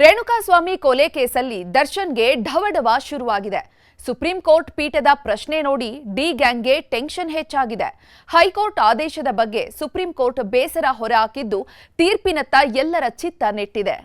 ರೇಣುಕಾಸ್ವಾಮಿ ಕೊಲೆ ಕೇಸಲ್ಲಿ ದರ್ಶನ್ಗೆ ಢವಢವ ಶುರುವಾಗಿದೆ. ಸುಪ್ರೀಂ ಕೋರ್ಟ್ ಪೀಠದ ಪ್ರಶ್ನೆ ನೋಡಿ ಡಿ ಗ್ಯಾಂಗ್ಗೆ ಟೆನ್ಷನ್ ಹೆಚ್ಚಾಗಿದೆ. ಹೈಕೋರ್ಟ್ ಆದೇಶದ ಬಗ್ಗೆ ಸುಪ್ರೀಂ ಕೋರ್ಟ್ ಬೇಸರ ಹೊರಹಾಕಿದ್ದು ತೀರ್ಪಿನತ್ತ ಎಲ್ಲರ ಚಿತ್ತ ನೆಟ್ಟಿದೆ.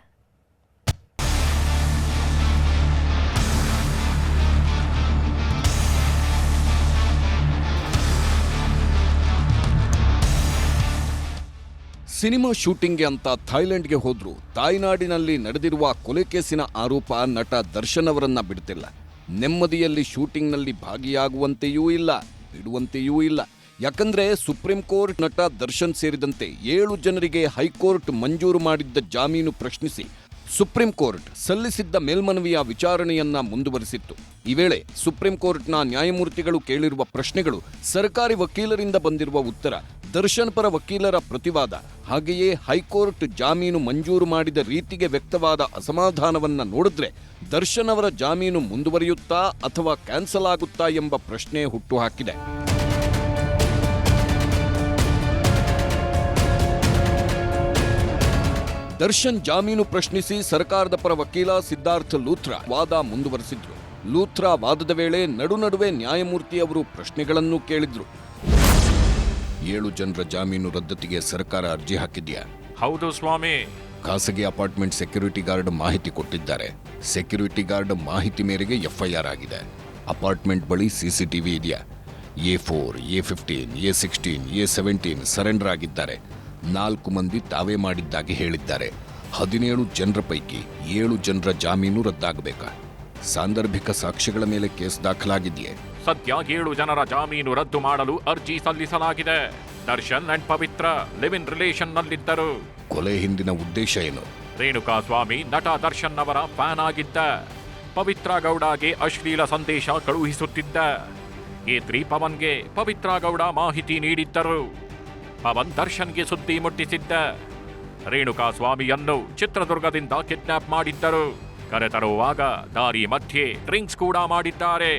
ಸಿನಿಮಾ ಶೂಟಿಂಗ್ಗೆ ಅಂತ ಥಾಯ್ಲೆಂಡ್ಗೆ ಹೋದ್ರು ತಾಯ್ನಾಡಿನಲ್ಲಿ ನಡೆದಿರುವ ಕೊಲೆ ಕೇಸಿನ ಆರೋಪ ನಟ ದರ್ಶನ್ ಅವರನ್ನ ಬಿಡ್ತಿಲ್ಲ. ನೆಮ್ಮದಿಯಲ್ಲಿ ಶೂಟಿಂಗ್ನಲ್ಲಿ ಭಾಗಿಯಾಗುವಂತೆಯೂ ಇಲ್ಲ, ಬಿಡುವಂತೆಯೂ ಇಲ್ಲ. ಯಾಕಂದ್ರೆ ಸುಪ್ರೀಂ ಕೋರ್ಟ್ ನಟ ದರ್ಶನ್ ಸೇರಿದಂತೆ 7 ಜನರಿಗೆ ಹೈಕೋರ್ಟ್ ಮಂಜೂರು ಮಾಡಿದ್ದ ಜಾಮೀನು ಪ್ರಶ್ನಿಸಿ ಸುಪ್ರೀಂ ಕೋರ್ಟ್ ಸಲ್ಲಿಸಿದ್ದ ಮೇಲ್ಮನವಿಯ ವಿಚಾರಣೆಯನ್ನ ಮುಂದುವರಿಸಿತ್ತು. ಈ ವೇಳೆ ಸುಪ್ರೀಂ ಕೋರ್ಟ್ನ ನ್ಯಾಯಮೂರ್ತಿಗಳು ಕೇಳಿರುವ ಪ್ರಶ್ನೆಗಳು, ಸರ್ಕಾರಿ ವಕೀಲರಿಂದ ಬಂದಿರುವ ಉತ್ತರ, ದರ್ಶನ್ ಪರ ವಕೀಲರ ಪ್ರತಿವಾದ, ಹಾಗೆಯೇ ಹೈಕೋರ್ಟ್ ಜಾಮೀನು ಮಂಜೂರು ಮಾಡಿದ ರೀತಿಗೆ ವ್ಯಕ್ತವಾದ ಅಸಮಾಧಾನವನ್ನ ನೋಡಿದ್ರೆ ದರ್ಶನ್ ಅವರ ಜಾಮೀನು ಮುಂದುವರಿಯುತ್ತಾ ಅಥವಾ ಕ್ಯಾನ್ಸಲ್ ಆಗುತ್ತಾ ಎಂಬ ಪ್ರಶ್ನೆ ಹುಟ್ಟುಹಾಕಿದೆ. ದರ್ಶನ್ ಜಾಮೀನು ಪ್ರಶ್ನಿಸಿ ಸರ್ಕಾರದ ಪರ ವಕೀಲ ಸಿದ್ಧಾರ್ಥ ಲೂಥ್ರಾ ವಾದ ಮುಂದುವರೆಸಿದ್ರು. ಲೂಥ್ರಾ ವಾದದ ವೇಳೆ ನಡುವೆ ನ್ಯಾಯಮೂರ್ತಿ ಅವರು ಪ್ರಶ್ನೆಗಳನ್ನು ಕೇಳಿದ್ರು. 7 ಜನರ ಜಾಮೀನು ರದ್ದತಿಗೆ ಸರ್ಕಾರ ಅರ್ಜಿ ಹಾಕಿದ್ಯಾ? ಹೌದು ಸ್ವಾಮಿ. ಖಾಸಗಿ ಅಪಾರ್ಟ್ಮೆಂಟ್ ಸೆಕ್ಯೂರಿಟಿ ಗಾರ್ಡ್ ಮಾಹಿತಿ ಕೊಟ್ಟಿದ್ದಾರೆ. ಸೆಕ್ಯೂರಿಟಿ ಗಾರ್ಡ್ ಮಾಹಿತಿ ಮೇರೆಗೆ ಎಫ್ಐಆರ್ ಆಗಿದೆ. ಅಪಾರ್ಟ್ಮೆಂಟ್ ಬಳಿ ಸಿಸಿಟಿವಿ ಇದೆಯಾ? A4, A15, A16, A17 surrender ಆಗಿದ್ದಾರೆ. 4 ಮಂದಿ ತಾವೇ ಮಾಡಿದ್ದಾಗಿ ಹೇಳಿದ್ದಾರೆ. 17 ಜನರ ಪೈಕಿ 7 ಜನರ ಜಾಮೀನು ರದ್ದಾಗಬೇಕಾ? ಸಾಂದರ್ಭಿಕ ಸಾಕ್ಷ್ಯಗಳ ಮೇಲೆ ಕೇಸ್ ದಾಖಲಾಗಿದೆಯೇ? ಸದ್ಯ 7 ಜನರ ಜಾಮೀನು ರದ್ದು ಮಾಡಲು ಅರ್ಜಿ ಸಲ್ಲಿಸಲಾಗಿದೆ. Darshan and Pavithra live in relation ನಲ್ಲಿದ್ದರು. ಕೊಲೆ ಹಿಂದಿನ ಉದ್ದೇಶ ಏನು? ರೇಣುಕಾಸ್ವಾಮಿ ನಟ ದರ್ಶನ್ ಅವರ ಫ್ಯಾನ್ ಆಗಿದ್ದ. ಪವಿತ್ರ ಗೌಡಗೆ ಅಶ್ಲೀಲ ಸಂದೇಶ ಕಳುಹಿಸುತ್ತಿದ್ದ. A3 ಪವನ್ಗೆ ಪವಿತ್ರ ಗೌಡ ಮಾಹಿತಿ ನೀಡಿದ್ದರು. ಪವನ್ ದರ್ಶನ್ಗೆ ಸುದ್ದಿ ಮುಟ್ಟಿಸಿದ್ದ. ರೇಣುಕಾಸ್ವಾಮಿಯನ್ನು ಚಿತ್ರದುರ್ಗದಿಂದ ಕಿಡ್ನಾಪ್ ಮಾಡಿದ್ದರು. ಕರೆತರುವಾಗ ದಾರಿ ಮಧ್ಯೆ ಡ್ರಿಂಕ್ಸ್ ಕೂಡ ಮಾಡಿದ್ದಾರೆ.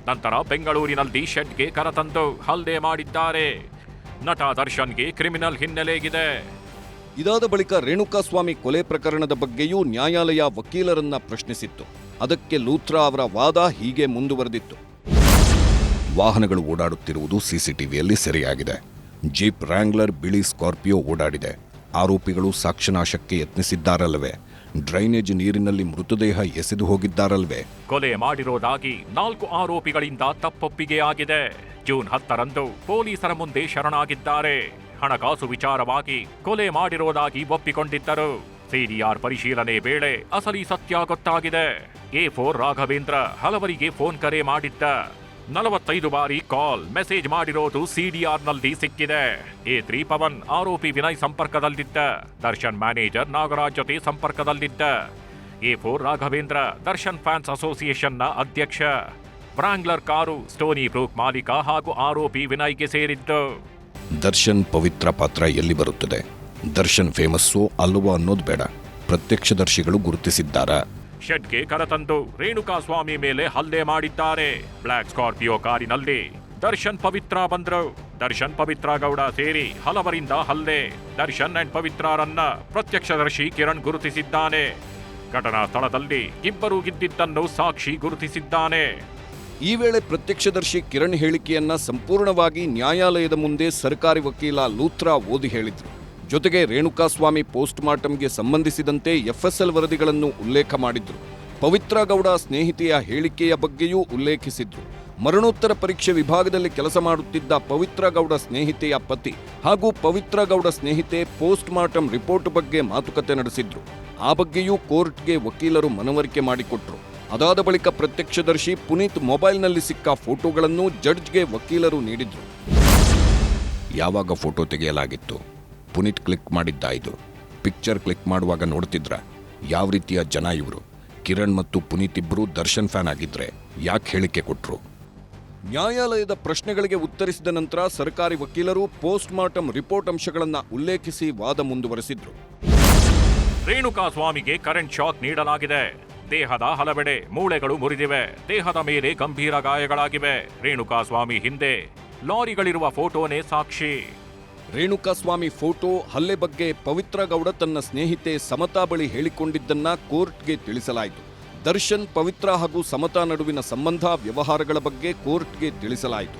ನಂತರ ಬೆಂಗಳೂರಿನಲ್ಲಿ ಶೆಡ್ಗೆ ಕರೆತಂದು ಹಲ್ಲೆ ಮಾಡಿದ್ದಾರೆ. ನಟ ದರ್ಶನ್ಗೆ ಕ್ರಿಮಿನಲ್ ಹಿನ್ನೆಲೆಗಿದೆ. ಇದಾದ ಬಳಿಕ ರೇಣುಕಾಸ್ವಾಮಿ ಕೊಲೆ ಪ್ರಕರಣದ ಬಗ್ಗೆಯೂ ನ್ಯಾಯಾಲಯ ವಕೀಲರನ್ನ ಪ್ರಶ್ನಿಸಿತ್ತು. ಅದಕ್ಕೆ ಲೂಥ್ರಾ ಅವರ ವಾದ ಹೀಗೆ ಮುಂದುವರೆದಿತ್ತು. ವಾಹನಗಳು ಓಡಾಡುತ್ತಿರುವುದು ಸಿಸಿಟಿವಿಯಲ್ಲಿ ಸೆರೆಯಾಗಿದೆ. ಜೀಪ್ ವ್ರಾಂಗ್ಲರ್ ಬಿಳಿ ಸ್ಕಾರ್ಪಿಯೋ ಓಡಾಡಿದೆ. ಆರೋಪಿಗಳು ಸಾಕ್ಷ್ಯನಾಶಕ್ಕೆ ಯತ್ನಿಸಿದ್ದಾರಲ್ವೇ? ಡ್ರೈನೇಜ್ ನೀರಿನಲ್ಲಿ ಮೃತದೇಹ ಎಸೆದು ಹೋಗಿದ್ದಾರಲ್ವೇ? ಕೊಲೆ ಮಾಡಿರೋದಾಗಿ 4 ಆರೋಪಿಗಳಿಂದ ತಪ್ಪೊಪ್ಪಿಗೆಯಾಗಿದೆ. ಜೂನ್ 10ರಂದು ಪೊಲೀಸರ ಮುಂದೆ ಶರಣಾಗಿದ್ದಾರೆ. ಹಣಕಾಸು ವಿಚಾರವಾಗಿ ಕೊಲೆ ಮಾಡಿರೋದಾಗಿ ಒಪ್ಪಿಕೊಂಡಿದ್ದರು. ಸಿಡಿಆರ್ ಪರಿಶೀಲನೆ ವೇಳೆ ಅಸಲಿ ಸತ್ಯ ಗೊತ್ತಾಗಿದೆ. A4 ರಾಘವೇಂದ್ರ ಹಲವರಿಗೆ ಫೋನ್ ಕರೆ ಮಾಡಿದ್ದ. 45 ಬಾರಿ ಕಾಲ್ ಮೆಸೇಜ್ ಮಾಡಿರೋದು ಸಿಡಿಆರ್ನಲ್ಲಿ ಸಿಕ್ಕಿದೆ. A3 ಪವನ್ ಆರೋಪಿ ವಿನಯ್ ಸಂಪರ್ಕದಲ್ಲಿದ್ದ. ದರ್ಶನ್ ಮ್ಯಾನೇಜರ್ ನಾಗರಾಜ್ ಜೊತೆ ಸಂಪರ್ಕದಲ್ಲಿದ್ದ. A4 ರಾಘವೇಂದ್ರ ದರ್ಶನ್ ಫ್ಯಾನ್ಸ್ ಅಸೋಸಿಯೇಷನ್ನ ಅಧ್ಯಕ್ಷ. ವ್ರಾಂಗ್ಲರ್ ಕಾರು ಸ್ಟೋನಿ ಬ್ರೂಕ್ ಮಾಲೀಕ ಹಾಗೂ ಆರೋಪಿ ವಿನಯ್ಗೆ ಸೇರಿದ್ದು. ದರ್ಶನ್ ಪವಿತ್ರ ಪಾತ್ರ ಎಲ್ಲಿ ಬರುತ್ತದೆ? ದರ್ಶನ್ ಫೇಮಸ್ಸೋ ಅಲ್ಲವೋ ಅನ್ನೋದು ಬೇಡ, ಪ್ರತ್ಯಕ್ಷದರ್ಶಿಗಳು ಗುರುತಿಸಿದ್ದಾರಾ? ಶೆಡ್ಗೆ ಕರೆತಂದು ರೇಣುಕಾಸ್ವಾಮಿ ಮೇಲೆ ಹಲ್ಲೆ ಮಾಡಿದ್ದಾರೆ. ಬ್ಲಾಕ್ ಸ್ಕಾರ್ಪಿಯೋ ಕಾರಿನಲ್ಲಿ ದರ್ಶನ್ ಪವಿತ್ರ ಬಂದ್ರು. ದರ್ಶನ್ ಪವಿತ್ರ ಗೌಡ ಸೇರಿ ಹಲವರಿಂದ ಹಲ್ಲೆ. ದರ್ಶನ್ ಅಂಡ್ ಪವಿತ್ರರನ್ನ ಪ್ರತ್ಯಕ್ಷದರ್ಶಿ ಕಿರಣ್ ಗುರುತಿಸಿದ್ದಾನೆ. ಘಟನಾ ಸ್ಥಳದಲ್ಲಿ ಇಬ್ಬರು ಗಿದ್ದಿದ್ದನ್ನು ಸಾಕ್ಷಿ ಗುರುತಿಸಿದ್ದಾನೆ. ಈ ವೇಳೆ ಪ್ರತ್ಯಕ್ಷದರ್ಶಿ ಕಿರಣ್ ಹೇಳಿಕೆಯನ್ನ ಸಂಪೂರ್ಣವಾಗಿ ನ್ಯಾಯಾಲಯದ ಮುಂದೆ ಸರ್ಕಾರಿ ವಕೀಲ ಲೂಥ್ರಾ ಓದಿ ಹೇಳಿದ್ರು. ಜೊತೆಗೆ ರೇಣುಕಾಸ್ವಾಮಿ ಪೋಸ್ಟ್ ಮಾರ್ಟಂಗೆ ಸಂಬಂಧಿಸಿದಂತೆ FSL ವರದಿಗಳನ್ನು ಉಲ್ಲೇಖ ಮಾಡಿದ್ರು. ಪವಿತ್ರ ಗೌಡ ಸ್ನೇಹಿತೆಯ ಹೇಳಿಕೆಯ ಬಗ್ಗೆಯೂ ಉಲ್ಲೇಖಿಸಿದ್ರು. ಮರಣೋತ್ತರ ಪರೀಕ್ಷೆ ವಿಭಾಗದಲ್ಲಿ ಕೆಲಸ ಮಾಡುತ್ತಿದ್ದ ಪವಿತ್ರ ಗೌಡ ಸ್ನೇಹಿತೆಯ ಪತಿ ಹಾಗೂ ಪವಿತ್ರ ಗೌಡ ಸ್ನೇಹಿತೆ ಪೋಸ್ಟ್ ಮಾರ್ಟಂ ರಿಪೋರ್ಟ್ ಬಗ್ಗೆ ಮಾತುಕತೆ ನಡೆಸಿದ್ರು. ಆ ಬಗ್ಗೆಯೂ ಕೋರ್ಟ್ಗೆ ವಕೀಲರು ಮನವರಿಕೆ ಮಾಡಿಕೊಟ್ರು. ಅದಾದ ಬಳಿಕ ಪ್ರತ್ಯಕ್ಷದರ್ಶಿ ಪುನೀತ್ ಮೊಬೈಲ್ನಲ್ಲಿ ಸಿಕ್ಕ ಫೋಟೋಗಳನ್ನು ಜಡ್ಜ್ಗೆ ವಕೀಲರು ನೀಡಿದ್ರು. ಯಾವಾಗ ಫೋಟೋ ತೆಗೆಯಲಾಗಿತ್ತು? ಪುನೀತ್ ಕ್ಲಿಕ್ ಮಾಡಿದ್ದ. ಇದು ಪಿಕ್ಚರ್ ಕ್ಲಿಕ್ ಮಾಡುವಾಗ ನೋಡ್ತಿದ್ರ ಯಾವ ರೀತಿಯ ಜನ ಇವರು? ಕಿರಣ್ ಮತ್ತು ಪುನೀತ್ ಇಬ್ಬರು ದರ್ಶನ್ ಫ್ಯಾನ್ ಆಗಿದ್ರೆ ಯಾಕೆ ಹೇಳಿಕೆ ಕೊಟ್ರು? ನ್ಯಾಯಾಲಯದ ಪ್ರಶ್ನೆಗಳಿಗೆ ಉತ್ತರಿಸಿದ ನಂತರ ಸರ್ಕಾರಿ ವಕೀಲರು ಪೋಸ್ಟ್ ಮಾರ್ಟಂ ರಿಪೋರ್ಟ್ ಅಂಶಗಳನ್ನು ಉಲ್ಲೇಖಿಸಿ ವಾದ ಮುಂದುವರೆಸಿದ್ರು. ರೇಣುಕಾಸ್ವಾಮಿಗೆ ಕರೆಂಟ್ ಶಾಕ್ ನೀಡಲಾಗಿದೆ. ದೇಹದ ಹಲವೆಡೆ ಮೂಳೆಗಳು ಮುರಿದಿವೆ. ದೇಹದ ಮೇಲೆ ಗಂಭೀರ ಗಾಯಗಳಾಗಿವೆ. ರೇಣುಕಾಸ್ವಾಮಿ ಹಿಂದೆ ಲಾರಿಗಳಿರುವ ಫೋಟೋನೇ ಸಾಕ್ಷಿ. ರೇಣುಕಾಸ್ವಾಮಿ ಫೋಟೋ ಹಲ್ಲೆ ಬಗ್ಗೆ ಪವಿತ್ರ ಗೌಡ ತನ್ನ ಸ್ನೇಹಿತೆ ಸಮತಾ ಬಳಿ ಹೇಳಿಕೊಂಡಿದ್ದನ್ನ ಕೋರ್ಟ್ಗೆ ತಿಳಿಸಲಾಯಿತು. ದರ್ಶನ್, ಪವಿತ್ರ ಹಾಗೂ ಸಮತಾ ನಡುವಿನ ಸಂಬಂಧ ವ್ಯವಹಾರಗಳ ಬಗ್ಗೆ ಕೋರ್ಟ್ಗೆ ತಿಳಿಸಲಾಯಿತು.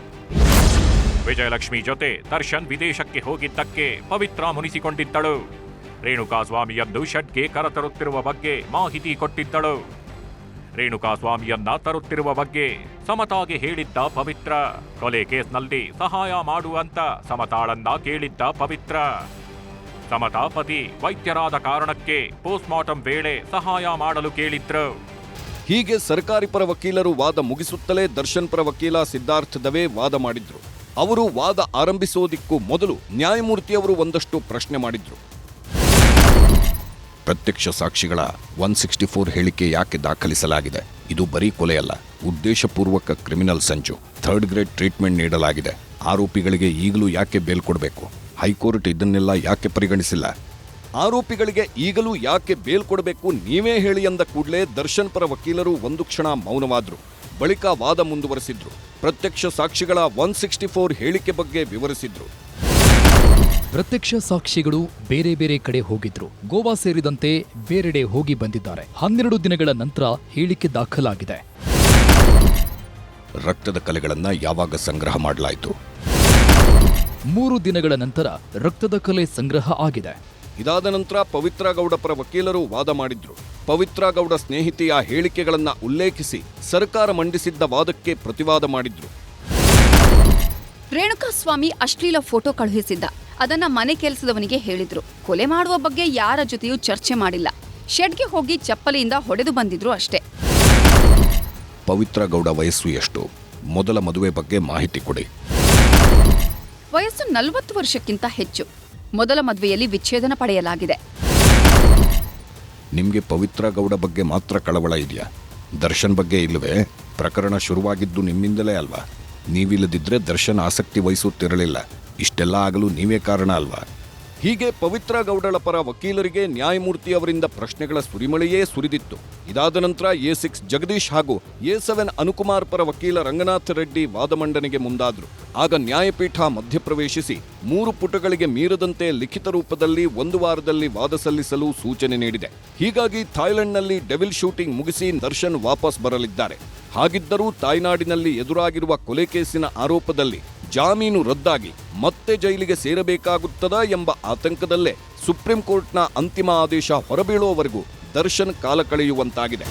ವಿಜಯಲಕ್ಷ್ಮಿ ಜೊತೆ ದರ್ಶನ್ ವಿದೇಶಕ್ಕೆ ಹೋಗಿದ್ದಕ್ಕೆ ಪವಿತ್ರ ಮುನಿಸಿಕೊಂಡಿದ್ದಳು. ರೇಣುಕಾಸ್ವಾಮಿಯನ್ನು ಶೆಡ್ಗೆ ಕರೆತರುತ್ತಿರುವ ಬಗ್ಗೆ ಮಾಹಿತಿ ಕೊಟ್ಟಿದ್ದಳು. ರೇಣುಕಾಸ್ವಾಮಿಯನ್ನ ತರುತ್ತಿರುವ ಬಗ್ಗೆ ಸಮತಾಗೆ ಹೇಳಿದ್ದ ಪವಿತ್ರ. ಕೊಲೆ ಕೇಸ್ನಲ್ಲಿ ಸಹಾಯ ಮಾಡುವಂತ ಸಮತಾಳನ್ನ ಕೇಳಿದ್ದ ಪವಿತ್ರ. ಸಮತಾ ಪತಿ ವೈದ್ಯರಾದ ಕಾರಣಕ್ಕೆ ಪೋಸ್ಟ್ಮಾರ್ಟಂ ವೇಳೆ ಸಹಾಯ ಮಾಡಲು ಕೇಳಿದ್ರು. ಹೀಗೆ ಸರ್ಕಾರಿ ಪರ ವಕೀಲರು ವಾದ ಮುಗಿಸುತ್ತಲೇ ದರ್ಶನ್ ಪರ ವಕೀಲ ಸಿದ್ಧಾರ್ಥ್ ದವೆ ವಾದ ಮಾಡಿದ್ರು. ಅವರು ವಾದ ಆರಂಭಿಸೋದಿಕ್ಕೂ ಮೊದಲು ನ್ಯಾಯಮೂರ್ತಿಯವರು ಒಂದಷ್ಟು ಪ್ರಶ್ನೆ ಮಾಡಿದ್ರು. ಪ್ರತ್ಯಕ್ಷ ಸಾಕ್ಷಿಗಳ 164 ಹೇಳಿಕೆ ಯಾಕೆ ದಾಖಲಿಸಲಾಗಿದೆ? ಇದು ಬರೀ ಕೊಲೆಯಲ್ಲ, ಉದ್ದೇಶಪೂರ್ವಕ ಕ್ರಿಮಿನಲ್ ಸಂಚು. 3rd ಗ್ರೇಡ್ ಟ್ರೀಟ್ಮೆಂಟ್ ನೀಡಲಾಗಿದೆ. ಆರೋಪಿಗಳಿಗೆ ಈಗಲೂ ಯಾಕೆ ಬೇಲ್ ಕೊಡಬೇಕು? ಹೈಕೋರ್ಟ್ ಇದನ್ನೆಲ್ಲ ಯಾಕೆ ಪರಿಗಣಿಸಿಲ್ಲ? ಆರೋಪಿಗಳಿಗೆ ಈಗಲೂ ಯಾಕೆ ಬೇಲ್ ಕೊಡಬೇಕು ನೀವೇ ಹೇಳಿ ಅಂದ ಕೂಡಲೇ ದರ್ಶನ್ ಪರ ವಕೀಲರು ಒಂದು ಕ್ಷಣ ಮೌನವಾದ್ರು. ಬಳಿಕ ವಾದ ಮುಂದುವರೆಸಿದ್ರು. ಪ್ರತ್ಯಕ್ಷ ಸಾಕ್ಷಿಗಳ 164 ಹೇಳಿಕೆ ಬಗ್ಗೆ ವಿವರಿಸಿದ್ರು. ಪ್ರತ್ಯಕ್ಷ ಸಾಕ್ಷಿಗಳು ಬೇರೆ ಬೇರೆ ಕಡೆ ಹೋಗಿದ್ರು. ಗೋವಾ ಸೇರಿದಂತೆ ಬೇರೆಡೆ ಹೋಗಿ ಬಂದಿದ್ದಾರೆ. 12 ದಿನಗಳ ನಂತರ ಹೇಳಿಕೆ ದಾಖಲಾಗಿದೆ. ರಕ್ತದ ಕಲೆಗಳನ್ನ ಯಾವಾಗ ಸಂಗ್ರಹ ಮಾಡಲಾಯಿತು? 3 ದಿನಗಳ ನಂತರ ರಕ್ತದ ಕಲೆ ಸಂಗ್ರಹ ಆಗಿದೆ. ಇದಾದ ನಂತರ ಪವಿತ್ರ ಗೌಡ ಪರ ವಕೀಲರು ವಾದ ಮಾಡಿದ್ರು. ಪವಿತ್ರ ಗೌಡ ಸ್ನೇಹಿತೆಯ ಹೇಳಿಕೆಗಳನ್ನ ಉಲ್ಲೇಖಿಸಿ ಸರ್ಕಾರ ಮಂಡಿಸಿದ್ದ ವಾದಕ್ಕೆ ಪ್ರತಿವಾದ ಮಾಡಿದ್ರು. ರೇಣುಕಾಸ್ವಾಮಿ ಅಶ್ಲೀಲ ಫೋಟೋ ಕಳುಹಿಸಿದ್ದ. ಅದನ್ನ ಮನೆ ಕೆಲಸದವನಿಗೆ ಹೇಳಿದ್ರು. ಕೊಲೆ ಮಾಡುವ ಬಗ್ಗೆ ಯಾರ ಜೊತೆಯೂ ಚರ್ಚೆ ಮಾಡಿಲ್ಲ. ಶೆಡ್ಗೆ ಹೋಗಿ ಚಪ್ಪಲಿಯಿಂದ ಹೊಡೆದು ಬಂದಿದ್ರು ಅಷ್ಟೇ. ಪವಿತ್ರ ಗೌಡ ವಯಸ್ಸು ಎಷ್ಟು? ಮೊದಲ ಮದುವೆ ಬಗ್ಗೆ ಮಾಹಿತಿ ಕೊಡಿ. ವಯಸ್ಸು 40 ವರ್ಷಕ್ಕಿಂತ ಹೆಚ್ಚು. ಮೊದಲ ಮದುವೆಯಲ್ಲಿ ವಿಚ್ಛೇದನ ಪಡೆಯಲಾಗಿದೆ. ನಿಮ್ಗೆ ಪವಿತ್ರ ಗೌಡ ಬಗ್ಗೆ ಮಾತ್ರ ಕಳವಳ ಇದೆಯಾ? ದರ್ಶನ್ ಬಗ್ಗೆ ಇಲ್ಲವೇ? ಪ್ರಕರಣ ಶುರುವಾಗಿದ್ದು ನಿಮ್ಮಿಂದಲೇ ಅಲ್ವಾ? ನೀವಿಲ್ಲದಿದ್ರೆ ದರ್ಶನ್ ಆಸಕ್ತಿ ವಹಿಸುತ್ತಿರಲಿಲ್ಲ. ಇಷ್ಟೆಲ್ಲ ಆಗಲು ನೀವೇ ಕಾರಣ ಅಲ್ವಾ? ಹೀಗೆ ಪವಿತ್ರ ಗೌಡಳ ಪರ ವಕೀಲರಿಗೆ ನ್ಯಾಯಮೂರ್ತಿ ಅವರಿಂದ ಪ್ರಶ್ನೆಗಳ ಸುರಿಮಳೆಯೇ ಸುರಿದಿತ್ತು. ಇದಾದ ನಂತರ A6 ಜಗದೀಶ್ ಹಾಗೂ A7 ಅನುಕುಮಾರ್ ಪರ ವಕೀಲ ರಂಗನಾಥ ರೆಡ್ಡಿ ವಾದ ಮಂಡನೆಗೆ ಮುಂದಾದ್ರು. ಆಗ ನ್ಯಾಯಪೀಠ ಮಧ್ಯಪ್ರವೇಶಿಸಿ 3 ಪುಟಗಳಿಗೆ ಮೀರದಂತೆ ಲಿಖಿತ ರೂಪದಲ್ಲಿ 1 ವಾರದಲ್ಲಿ ವಾದ ಸಲ್ಲಿಸಲು ಸೂಚನೆ ನೀಡಿದೆ. ಹೀಗಾಗಿ ಥಾಯ್ಲೆಂಡ್ನಲ್ಲಿ ಡೆವಿಲ್ ಶೂಟಿಂಗ್ ಮುಗಿಸಿ ದರ್ಶನ್ ವಾಪಸ್ ಬರಲಿದ್ದಾರೆ. ಹಾಗಿದ್ದರೂ ತಾಯ್ನಾಡಿನಲ್ಲಿ ಎದುರಾಗಿರುವ ಕೊಲೆ ಕೇಸಿನ ಆರೋಪದಲ್ಲಿ ಜಾಮೀನು ರದ್ದಾಗಿ ಮತ್ತೆ ಜೈಲಿಗೆ ಸೇರಬೇಕಾಗುತ್ತದಾ ಎಂಬ ಆತಂಕದಲ್ಲೇ ಸುಪ್ರೀಂ ಕೋರ್ಟ್ನ ಅಂತಿಮ ಆದೇಶ ಹೊರಬೀಳುವವರೆಗೂ ದರ್ಶನ್ ಕಾಲ ಕಳೆಯುವಂತಾಗಿದೆ.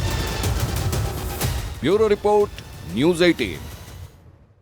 Bureau report, news 18.